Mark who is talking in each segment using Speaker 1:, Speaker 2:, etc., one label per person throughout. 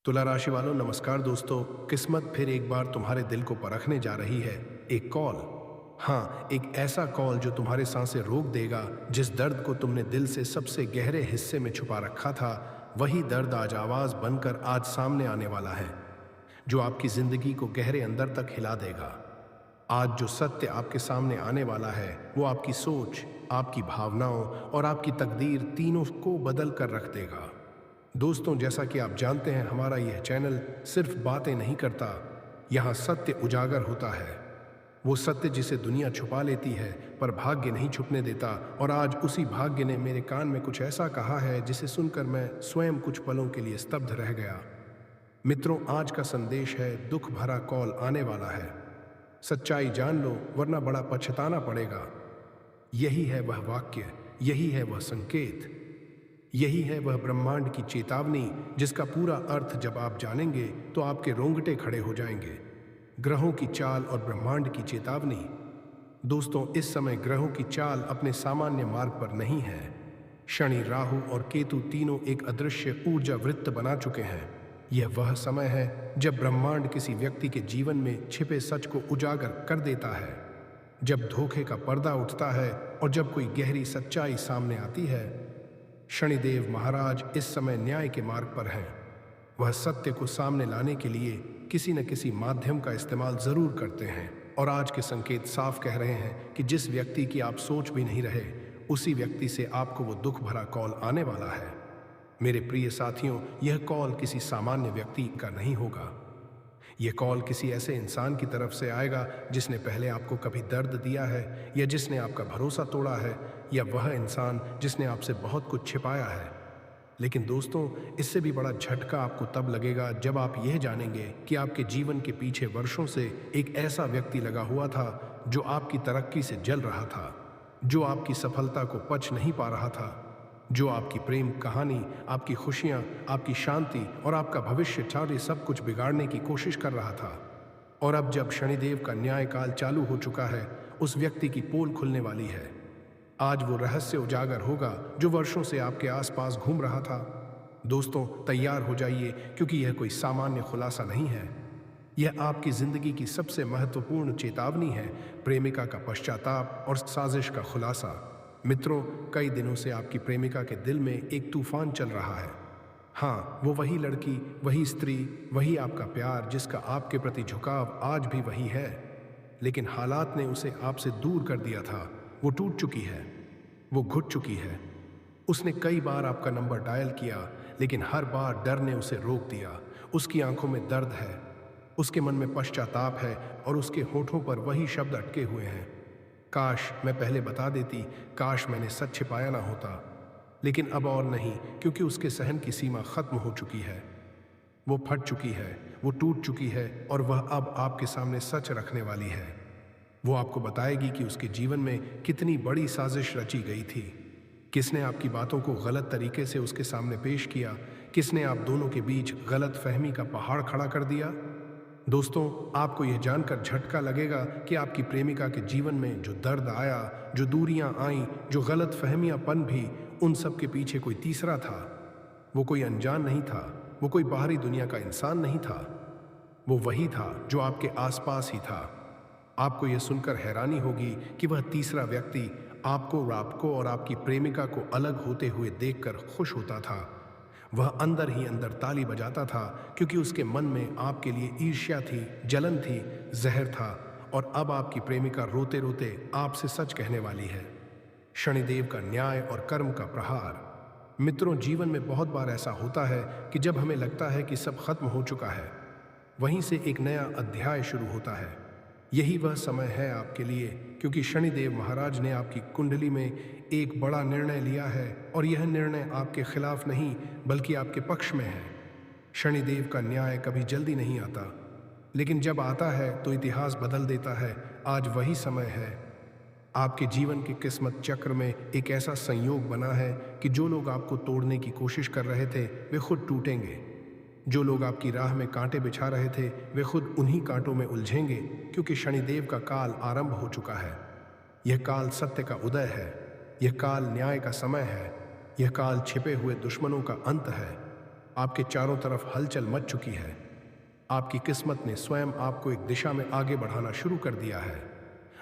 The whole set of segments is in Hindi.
Speaker 1: तुला राशि वालों नमस्कार दोस्तों। किस्मत फिर एक बार तुम्हारे दिल को परखने जा रही है। एक कॉल, हाँ, एक ऐसा कॉल जो तुम्हारे सांसें रोक देगा। जिस दर्द को तुमने दिल से सबसे गहरे हिस्से में छुपा रखा था, वही दर्द आज आवाज बनकर आज सामने आने वाला है, जो आपकी जिंदगी को गहरे अंदर तक हिला देगा। आज जो सत्य आपके सामने आने वाला है वो आपकी सोच, आपकी भावनाओं और आपकी तकदीर तीनों को बदल कर रख देगा। दोस्तों, जैसा कि आप जानते हैं, हमारा यह चैनल सिर्फ बातें नहीं करता, यहाँ सत्य उजागर होता है। वो सत्य जिसे दुनिया छुपा लेती है पर भाग्य नहीं छुपने देता। और आज उसी भाग्य ने मेरे कान में कुछ ऐसा कहा है जिसे सुनकर मैं स्वयं कुछ पलों के लिए स्तब्ध रह गया। मित्रों, आज का संदेश है, दुख भरा कॉल आने वाला है। सच्चाई जान लो वरना बड़ा पछताना पड़ेगा। यही है वह वाक्य, यही है वह संकेत, यही है वह ब्रह्मांड की चेतावनी जिसका पूरा अर्थ जब आप जानेंगे तो आपके रोंगटे खड़े हो जाएंगे। ग्रहों की चाल और ब्रह्मांड की चेतावनी। दोस्तों, इस समय ग्रहों की चाल अपने सामान्य मार्ग पर नहीं है। शनि, राहु और केतु तीनों एक अदृश्य ऊर्जा वृत्त बना चुके हैं। यह वह समय है जब ब्रह्मांड किसी व्यक्ति के जीवन में छिपे सच को उजागर कर देता है, जब धोखे का पर्दा उठता है और जब कोई गहरी सच्चाई सामने आती है। शनिदेव महाराज इस समय न्याय के मार्ग पर हैं। वह सत्य को सामने लाने के लिए किसी न किसी माध्यम का इस्तेमाल जरूर करते हैं। और आज के संकेत साफ कह रहे हैं कि जिस व्यक्ति की आप सोच भी नहीं रहे, उसी व्यक्ति से आपको वो दुख भरा कॉल आने वाला है। मेरे प्रिय साथियों, यह कॉल किसी सामान्य व्यक्ति का नहीं होगा। यह कॉल किसी ऐसे इंसान की तरफ से आएगा जिसने पहले आपको कभी दर्द दिया है, या जिसने आपका भरोसा तोड़ा है, या वह इंसान जिसने आपसे बहुत कुछ छिपाया है। लेकिन दोस्तों, इससे भी बड़ा झटका आपको तब लगेगा जब आप यह जानेंगे कि आपके जीवन के पीछे वर्षों से एक ऐसा व्यक्ति लगा हुआ था जो आपकी तरक्की से जल रहा था, जो आपकी सफलता को पच नहीं पा रहा था, जो आपकी प्रेम कहानी, आपकी खुशियां, आपकी शांति और आपका भविष्य चाहे सब कुछ बिगाड़ने की कोशिश कर रहा था। और अब जब शनिदेव का न्याय काल चालू हो चुका है, उस व्यक्ति की पोल खुलने वाली है। आज वो रहस्य उजागर होगा जो वर्षों से आपके आसपास घूम रहा था। दोस्तों, तैयार हो जाइए, क्योंकि यह कोई सामान्य खुलासा नहीं है। यह आपकी जिंदगी की सबसे महत्वपूर्ण चेतावनी है। प्रेमिका का पश्चाताप और साजिश का खुलासा। मित्रों, कई दिनों से आपकी प्रेमिका के दिल में एक तूफान चल रहा है। हाँ, वो वही लड़की, वही स्त्री, वही आपका प्यार जिसका आपके प्रति झुकाव आज भी वही है। लेकिन हालात ने उसे आपसे दूर कर दिया था। वो टूट चुकी है, वो घुट चुकी है। उसने कई बार आपका नंबर डायल किया, लेकिन हर बार डर ने उसे रोक दिया। उसकी आंखों में दर्द है, उसके मन में पश्चाताप है और उसके होठों पर वही शब्द अटके हुए हैं, काश मैं पहले बता देती, काश मैंने सच छिपाया ना होता। लेकिन अब और नहीं, क्योंकि उसके सहन की सीमा खत्म हो चुकी है। वो फट चुकी है, वो टूट चुकी है और वह अब आपके सामने सच रखने वाली है। वो आपको बताएगी कि उसके जीवन में कितनी बड़ी साजिश रची गई थी। किसने आपकी बातों को गलत तरीके से उसके सामने पेश किया, किसने आप दोनों के बीच गलत फहमी का पहाड़ खड़ा कर दिया। दोस्तों, आपको यह जानकर झटका लगेगा कि आपकी प्रेमिका के जीवन में जो दर्द आया, जो दूरियां आईं, जो गलत फहमियांपन भी, उन सब के पीछे कोई तीसरा था। वो कोई अनजान नहीं था, वो कोई बाहरी दुनिया का इंसान नहीं था। वो वही था जो आपके आसपास ही था। आपको यह सुनकर हैरानी होगी कि वह तीसरा व्यक्ति आपको और आपकी प्रेमिका को अलग होते हुए देखकर खुश होता था। वह अंदर ही अंदर ताली बजाता था, क्योंकि उसके मन में आपके लिए ईर्ष्या थी, जलन थी, जहर था। और अब आपकी प्रेमिका रोते रोते आपसे सच कहने वाली है। शनिदेव का न्याय और कर्म का प्रहार। मित्रों, जीवन में बहुत बार ऐसा होता है कि जब हमें लगता है कि सब खत्म हो चुका है, वहीं से एक नया अध्याय शुरू होता है। यही वह समय है आपके लिए, क्योंकि शनिदेव महाराज ने आपकी कुंडली में एक बड़ा निर्णय लिया है। और यह निर्णय आपके खिलाफ नहीं, बल्कि आपके पक्ष में है। शनिदेव का न्याय कभी जल्दी नहीं आता, लेकिन जब आता है तो इतिहास बदल देता है। आज वही समय है। आपके जीवन के किस्मत चक्र में एक ऐसा संयोग बना है कि जो लोग आपको तोड़ने की कोशिश कर रहे थे, वे खुद टूटेंगे। जो लोग आपकी राह में कांटे बिछा रहे थे, वे खुद उन्हीं कांटों में उलझेंगे, क्योंकि शनिदेव का काल आरंभ हो चुका है। यह काल सत्य का उदय है, यह काल न्याय का समय है, यह काल छिपे हुए दुश्मनों का अंत है। आपके चारों तरफ हलचल मच चुकी है। आपकी किस्मत ने स्वयं आपको एक दिशा में आगे बढ़ाना शुरू कर दिया है।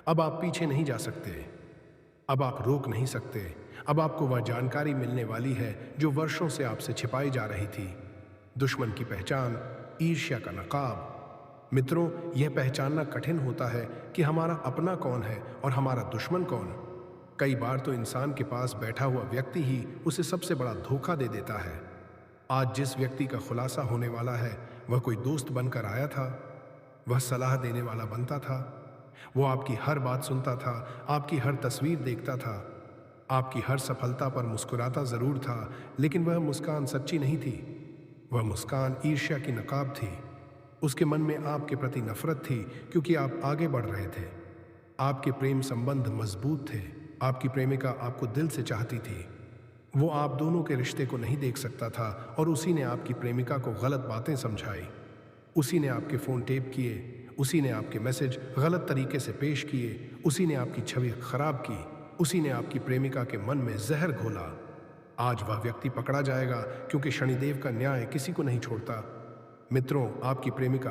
Speaker 1: अब आप पीछे नहीं जा सकते, अब आप रोक नहीं सकते। अब आपको वह जानकारी मिलने वाली है जो वर्षों से आपसे छिपाई जा रही थी। दुश्मन की पहचान, ईर्ष्या का नकाब। मित्रों, यह पहचानना कठिन होता है कि हमारा अपना कौन है और हमारा दुश्मन कौन। कई बार तो इंसान के पास बैठा हुआ व्यक्ति ही उसे सबसे बड़ा धोखा दे देता है। आज जिस व्यक्ति का खुलासा होने वाला है, वह कोई दोस्त बनकर आया था, वह सलाह देने वाला बनता था, वो आपकी हर बात सुनता था, आपकी हर तस्वीर देखता था, आपकी हर सफलता पर मुस्कुराता जरूर था, लेकिन वह मुस्कान सच्ची नहीं थी। वह मुस्कान ईर्ष्या की नकाब थी। उसके मन में आपके प्रति नफरत थी क्योंकि आप आगे बढ़ रहे थे। आपके प्रेम संबंध मजबूत थे। आपकी प्रेमिका आपको दिल से चाहती थी। वो आप दोनों के रिश्ते को नहीं देख सकता था और उसी ने आपकी प्रेमिका को गलत बातें समझाई। उसी ने आपके फ़ोन टेप किए, उसी ने आपके मैसेज गलत तरीके से पेश किए, उसी ने आपकी छवि खराब की, उसी ने आपकी प्रेमिका के मन में जहर घोला। आज वह व्यक्ति पकड़ा जाएगा क्योंकि शनिदेव का न्याय किसी को नहीं छोड़ता। मित्रों, आपकी प्रेमिका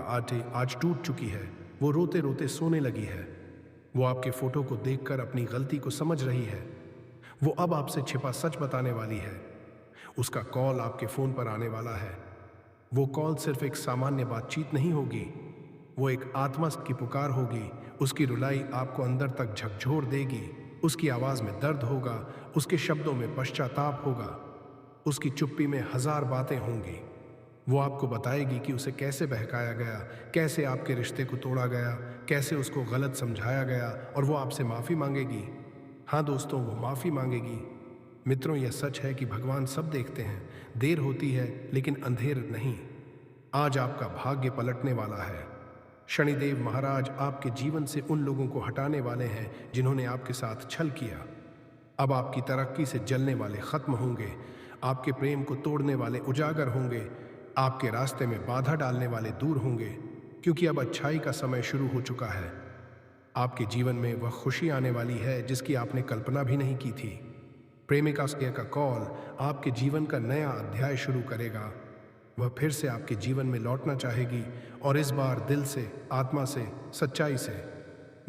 Speaker 1: आज टूट चुकी है। वो रोते रोते सोने लगी है। वो आपके फोटो को देखकर अपनी गलती को समझ रही है। वो अब आपसे छिपा सच बताने वाली है। उसका कॉल आपके फ़ोन पर आने वाला है। वो कॉल सिर्फ एक सामान्य बातचीत नहीं होगी, वो एक आत्मा की पुकार होगी। उसकी रुलाई आपको अंदर तक झकझोर देगी। उसकी आवाज़ में दर्द होगा, उसके शब्दों में पश्चाताप होगा, उसकी चुप्पी में हजार बातें होंगी। वो आपको बताएगी कि उसे कैसे बहकाया गया, कैसे आपके रिश्ते को तोड़ा गया, कैसे उसको गलत समझाया गया, और वो आपसे माफ़ी मांगेगी। हाँ दोस्तों, वो माफ़ी मांगेगी। मित्रों, यह सच है कि भगवान सब देखते हैं। देर होती है लेकिन अंधेर नहीं। आज आपका भाग्य पलटने वाला है। शनिदेव महाराज आपके जीवन से उन लोगों को हटाने वाले हैं जिन्होंने आपके साथ छल किया। अब आपकी तरक्की से जलने वाले खत्म होंगे, आपके प्रेम को तोड़ने वाले उजागर होंगे, आपके रास्ते में बाधा डालने वाले दूर होंगे, क्योंकि अब अच्छाई का समय शुरू हो चुका है। आपके जीवन में वह खुशी आने वाली है जिसकी आपने कल्पना भी नहीं की थी। प्रेमिका का कॉल आपके जीवन का नया अध्याय शुरू करेगा। वह फिर से आपके जीवन में लौटना चाहेगी, और इस बार दिल से, आत्मा से, सच्चाई से।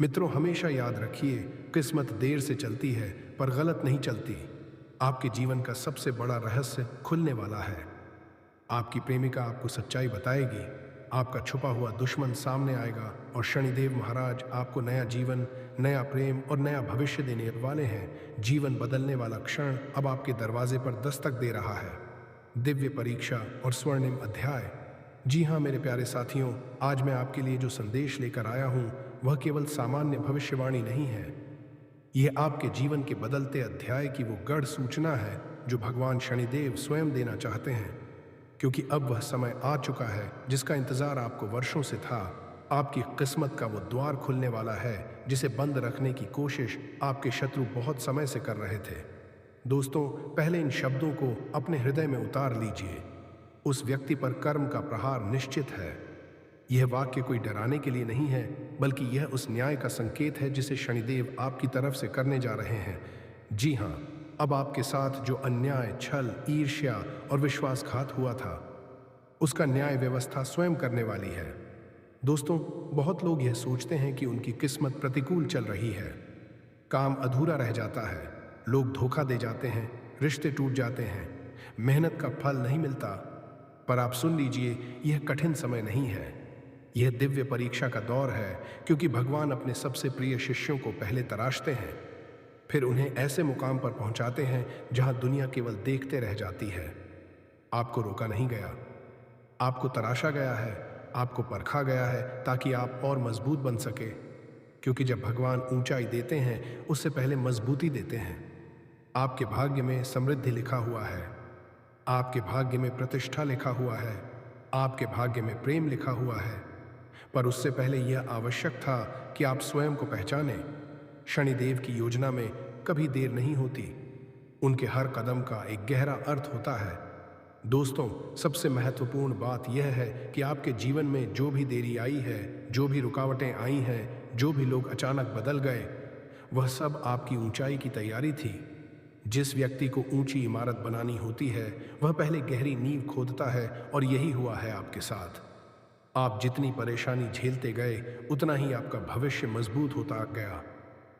Speaker 1: मित्रों, हमेशा याद रखिए, किस्मत देर से चलती है पर गलत नहीं चलती। आपके जीवन का सबसे बड़ा रहस्य खुलने वाला है। आपकी प्रेमिका आपको सच्चाई बताएगी, आपका छुपा हुआ दुश्मन सामने आएगा, और शनिदेव महाराज आपको नया जीवन, नया प्रेम और नया भविष्य देने वाले हैं। जीवन बदलने वाला क्षण अब आपके दरवाजे पर दस्तक दे रहा है। दिव्य परीक्षा और स्वर्णिम अध्याय। जी हाँ मेरे प्यारे साथियों, आज मैं आपके लिए जो संदेश लेकर आया हूँ वह केवल सामान्य भविष्यवाणी नहीं है। यह आपके जीवन के बदलते अध्याय की वो गढ़ सूचना है जो भगवान शनिदेव स्वयं देना चाहते हैं, क्योंकि अब वह समय आ चुका है जिसका इंतजार आपको वर्षों से था। आपकी किस्मत का वो द्वार खुलने वाला है जिसे बंद रखने की कोशिश आपके शत्रु बहुत समय से कर रहे थे। दोस्तों, पहले इन शब्दों को अपने हृदय में उतार लीजिए। उस व्यक्ति पर कर्म का प्रहार निश्चित है। यह वाक्य कोई डराने के लिए नहीं है, बल्कि यह उस न्याय का संकेत है जिसे शनिदेव आपकी तरफ से करने जा रहे हैं। जी हाँ, अब आपके साथ जो अन्याय, छल, ईर्ष्या और विश्वासघात हुआ था, उसका न्याय व्यवस्था स्वयं करने वाली है। दोस्तों, बहुत लोग यह सोचते हैं कि उनकी किस्मत प्रतिकूल चल रही है, काम अधूरा रह जाता है, लोग धोखा दे जाते हैं, रिश्ते टूट जाते हैं, मेहनत का फल नहीं मिलता। पर आप सुन लीजिए, यह कठिन समय नहीं है, यह दिव्य परीक्षा का दौर है, क्योंकि भगवान अपने सबसे प्रिय शिष्यों को पहले तराशते हैं, फिर उन्हें ऐसे मुकाम पर पहुंचाते हैं जहां दुनिया केवल देखते रह जाती है। आपको रोका नहीं गया, आपको तराशा गया है, आपको परखा गया है ताकि आप और मजबूत बन सके, क्योंकि जब भगवान ऊंचाई देते हैं उससे पहले मजबूती देते हैं। आपके भाग्य में समृद्धि लिखा हुआ है, आपके भाग्य में प्रतिष्ठा लिखा हुआ है, आपके भाग्य में प्रेम लिखा हुआ है, पर उससे पहले यह आवश्यक था कि आप स्वयं को पहचानें। शनिदेव की योजना में कभी देर नहीं होती, उनके हर कदम का एक गहरा अर्थ होता है। दोस्तों, सबसे महत्वपूर्ण बात यह है कि आपके जीवन में जो भी देरी आई है, जो भी रुकावटें आई हैं, जो भी लोग अचानक बदल गए, वह सब आपकी ऊंचाई की तैयारी थी। जिस व्यक्ति को ऊंची इमारत बनानी होती है वह पहले गहरी नींव खोदता है, और यही हुआ है आपके साथ। आप जितनी परेशानी झेलते गए उतना ही आपका भविष्य मजबूत होता गया।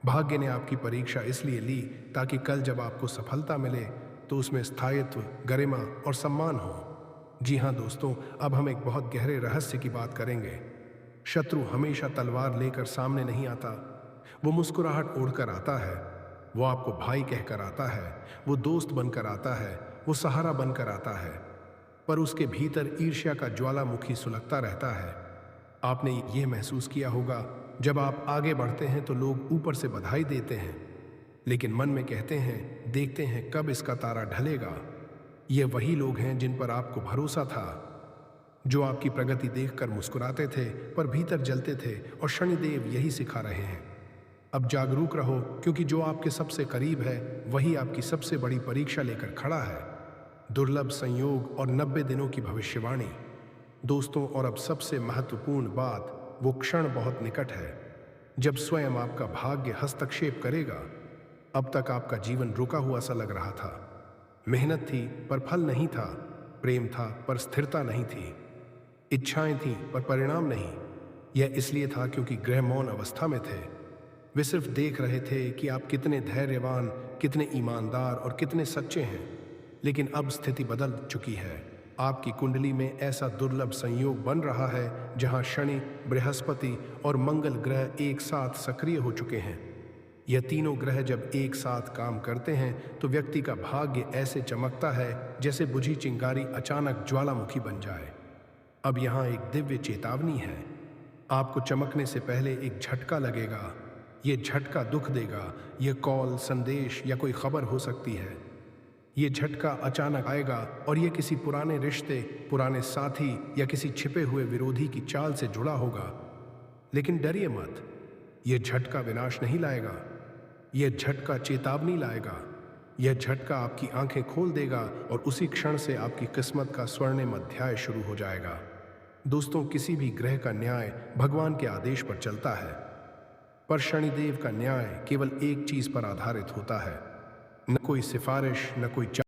Speaker 1: भाग्य ने आपकी परीक्षा इसलिए ली ताकि कल जब आपको सफलता मिले तो उसमें स्थायित्व, गरिमा और सम्मान हो। जी हाँ दोस्तों, अब हम एक बहुत गहरे रहस्य की बात करेंगे। शत्रु हमेशा तलवार लेकर सामने नहीं आता, वो मुस्कुराहट ओढ़कर आता है। वो आपको भाई कहकर आता है, वो दोस्त बनकर आता है, वो सहारा बनकर आता है, पर उसके भीतर ईर्ष्या का ज्वालामुखी सुलगता रहता है। आपने ये महसूस किया होगा, जब आप आगे बढ़ते हैं तो लोग ऊपर से बधाई देते हैं, लेकिन मन में कहते हैं देखते हैं कब इसका तारा ढलेगा। ये वही लोग हैं जिन पर आपको भरोसा था, जो आपकी प्रगति देखकर मुस्कुराते थे पर भीतर जलते थे, और शनिदेव यही सिखा रहे हैं। अब जागरूक रहो, क्योंकि जो आपके सबसे करीब है वही आपकी सबसे बड़ी परीक्षा लेकर खड़ा है। दुर्लभ संयोग और 90 दिनों की भविष्यवाणी। दोस्तों, और अब सबसे महत्वपूर्ण बात, वो क्षण बहुत निकट है जब स्वयं आपका भाग्य हस्तक्षेप करेगा। अब तक आपका जीवन रुका हुआ सा लग रहा था। मेहनत थी पर फल नहीं था, प्रेम था पर स्थिरता नहीं थी, इच्छाएं थीं पर परिणाम नहीं। यह इसलिए था क्योंकि ग्रह मौन अवस्था में थे। वे सिर्फ देख रहे थे कि आप कितने धैर्यवान, कितने ईमानदार और कितने सच्चे हैं। लेकिन अब स्थिति बदल चुकी है। आपकी कुंडली में ऐसा दुर्लभ संयोग बन रहा है जहां शनि, बृहस्पति और मंगल ग्रह एक साथ सक्रिय हो चुके हैं। यह तीनों ग्रह जब एक साथ काम करते हैं तो व्यक्ति का भाग्य ऐसे चमकता है जैसे बुझी चिंगारी अचानक ज्वालामुखी बन जाए। अब यहाँ एक दिव्य चेतावनी है। आपको चमकने से पहले एक झटका लगेगा। ये झटका दुख देगा। ये कॉल, संदेश या कोई खबर हो सकती है। ये झटका अचानक आएगा और ये किसी पुराने रिश्ते, पुराने साथी या किसी छिपे हुए विरोधी की चाल से जुड़ा होगा। लेकिन डरिए मत, ये झटका विनाश नहीं लाएगा। यह झटका चेतावनी लाएगा। यह झटका आपकी आंखें खोल देगा और उसी क्षण से आपकी किस्मत का स्वर्णिम अध्याय शुरू हो जाएगा। दोस्तों, किसी भी ग्रह का न्याय भगवान के आदेश पर चलता है, पर शनिदेव का न्याय केवल एक चीज पर आधारित होता है, न कोई सिफारिश, न कोई